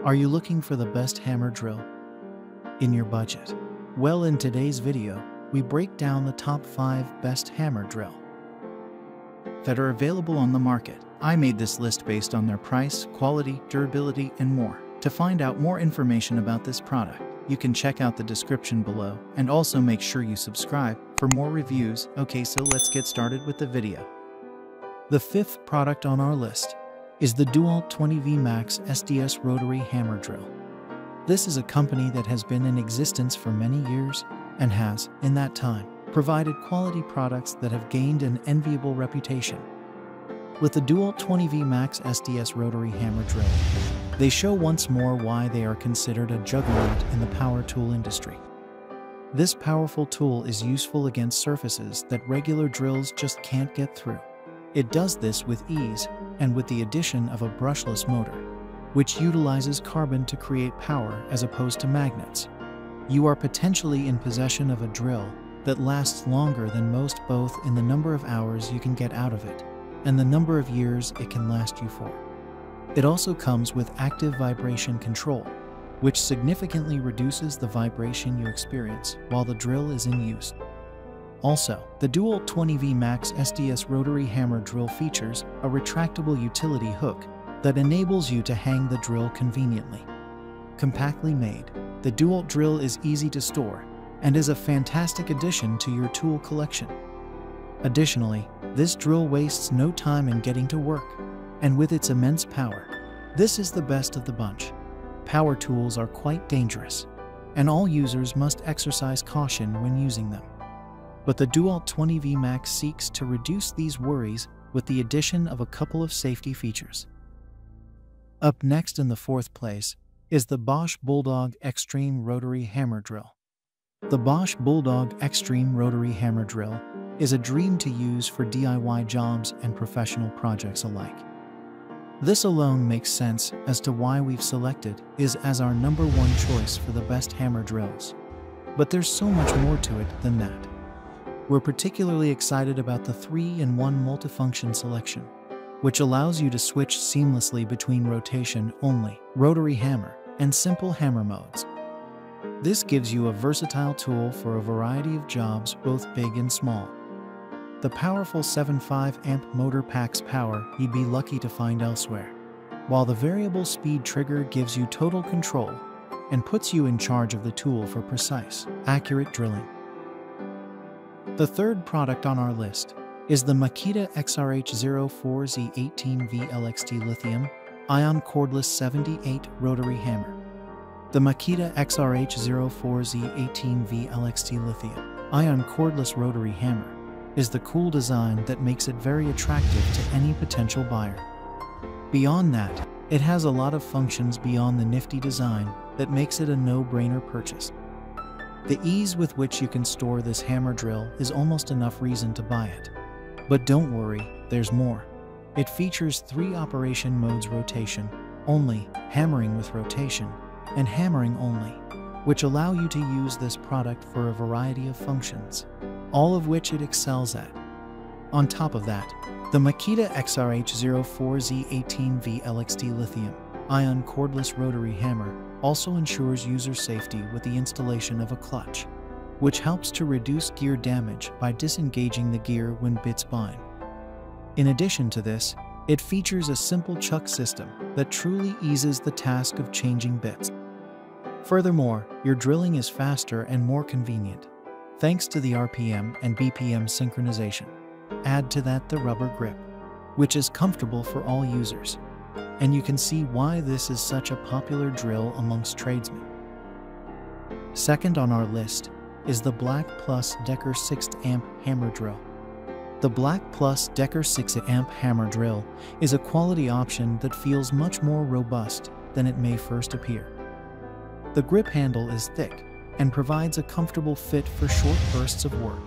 Are you looking for the best hammer drill in your budget? Well, in today's video, we break down the top 5 best hammer drill that are available on the market. I made this list based on their price, quality, durability, and more. To find out more information about this product, you can check out the description below, and also make sure you subscribe for more reviews. Okay, so let's get started with the video. The 5th product on our list is the DEWALT 20V Max SDS Rotary Hammer Drill. This is a company that has been in existence for many years and has, in that time, provided quality products that have gained an enviable reputation. With the DEWALT 20V Max SDS Rotary Hammer Drill, they show once more why they are considered a juggernaut in the power tool industry. This powerful tool is useful against surfaces that regular drills just can't get through. It does this with ease and with the addition of a brushless motor, which utilizes carbon to create power as opposed to magnets. You are potentially in possession of a drill that lasts longer than most, both in the number of hours you can get out of it and the number of years it can last you for. It also comes with active vibration control, which significantly reduces the vibration you experience while the drill is in use. Also, the DEWALT 20V Max SDS Rotary Hammer Drill features a retractable utility hook that enables you to hang the drill conveniently. Compactly made, the DEWALT drill is easy to store and is a fantastic addition to your tool collection. Additionally, this drill wastes no time in getting to work, and with its immense power, this is the best of the bunch. Power tools are quite dangerous, and all users must exercise caution when using them. But the DEWALT 20V Max seeks to reduce these worries with the addition of a couple of safety features. Up next in the 4th place is the Bosch Bulldog Xtreme Rotary Hammer Drill. The Bosch Bulldog Xtreme Rotary Hammer Drill is a dream to use for DIY jobs and professional projects alike. This alone makes sense as to why we've selected it as our #1 choice for the best hammer drills. But there's so much more to it than that. We're particularly excited about the 3-in-1 multifunction selection, which allows you to switch seamlessly between rotation-only, rotary hammer, and simple hammer modes. This gives you a versatile tool for a variety of jobs, both big and small. The powerful 7.5 amp motor packs power you'd be lucky to find elsewhere, while the variable speed trigger gives you total control and puts you in charge of the tool for precise, accurate drilling. The 3rd product on our list is the Makita XRH04Z18V LXT Lithium-Ion Cordless 78 Rotary Hammer. The Makita XRH04Z18V LXT Lithium-Ion Cordless Rotary Hammer is the cool design that makes it very attractive to any potential buyer. Beyond that, it has a lot of functions beyond the nifty design that makes it a no-brainer purchase. The ease with which you can store this hammer drill is almost enough reason to buy it. But don't worry, there's more. It features 3 operation modes: rotation only, hammering with rotation, and hammering only, which allow you to use this product for a variety of functions, all of which it excels at. On top of that, the Makita XRH04Z18V LXT Lithium-Ion Cordless Rotary Hammer also ensures user safety with the installation of a clutch, which helps to reduce gear damage by disengaging the gear when bits bind. In addition to this, it features a simple chuck system that truly eases the task of changing bits. Furthermore, your drilling is faster and more convenient, thanks to the RPM and BPM synchronization. Add to that the rubber grip, which is comfortable for all users, and you can see why this is such a popular drill amongst tradesmen. Second on our list is the Black+Decker 6-amp Hammer Drill. The Black+Decker 6-amp Hammer Drill is a quality option that feels much more robust than it may first appear. The grip handle is thick and provides a comfortable fit for short bursts of work,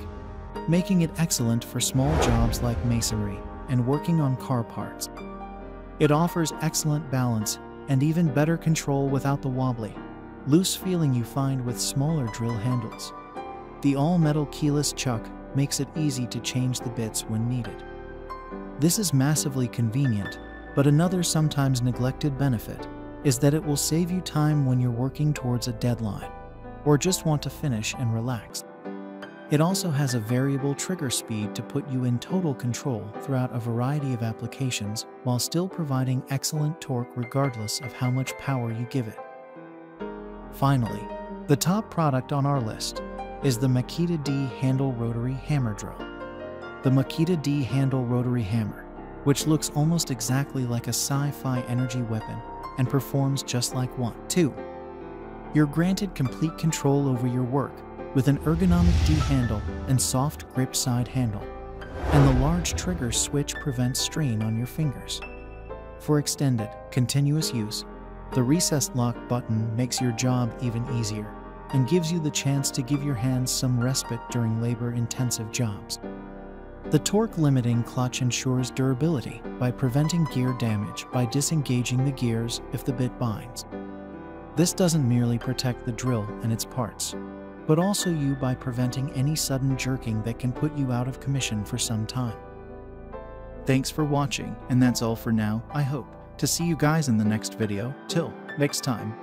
making it excellent for small jobs like masonry and working on car parts. It offers excellent balance and even better control without the wobbly, loose feeling you find with smaller drill handles. The all-metal keyless chuck makes it easy to change the bits when needed. This is massively convenient, but another sometimes neglected benefit is that it will save you time when you're working towards a deadline or just want to finish and relax. It also has a variable trigger speed to put you in total control throughout a variety of applications while still providing excellent torque regardless of how much power you give it. Finally, the top product on our list is the Makita D-Handle Rotary Hammer Drill. The Makita D-Handle Rotary Hammer, which looks almost exactly like a sci-fi energy weapon and performs just like one. 2. You're granted complete control over your work with an ergonomic D-handle and soft grip side handle, and the large trigger switch prevents strain on your fingers. For extended, continuous use, the recessed lock button makes your job even easier and gives you the chance to give your hands some respite during labor-intensive jobs. The torque-limiting clutch ensures durability by preventing gear damage by disengaging the gears if the bit binds. This doesn't merely protect the drill and its parts, but also you by preventing any sudden jerking that can put you out of commission for some time. Thanks for watching, and that's all for now. I hope to see you guys in the next video. Till next time.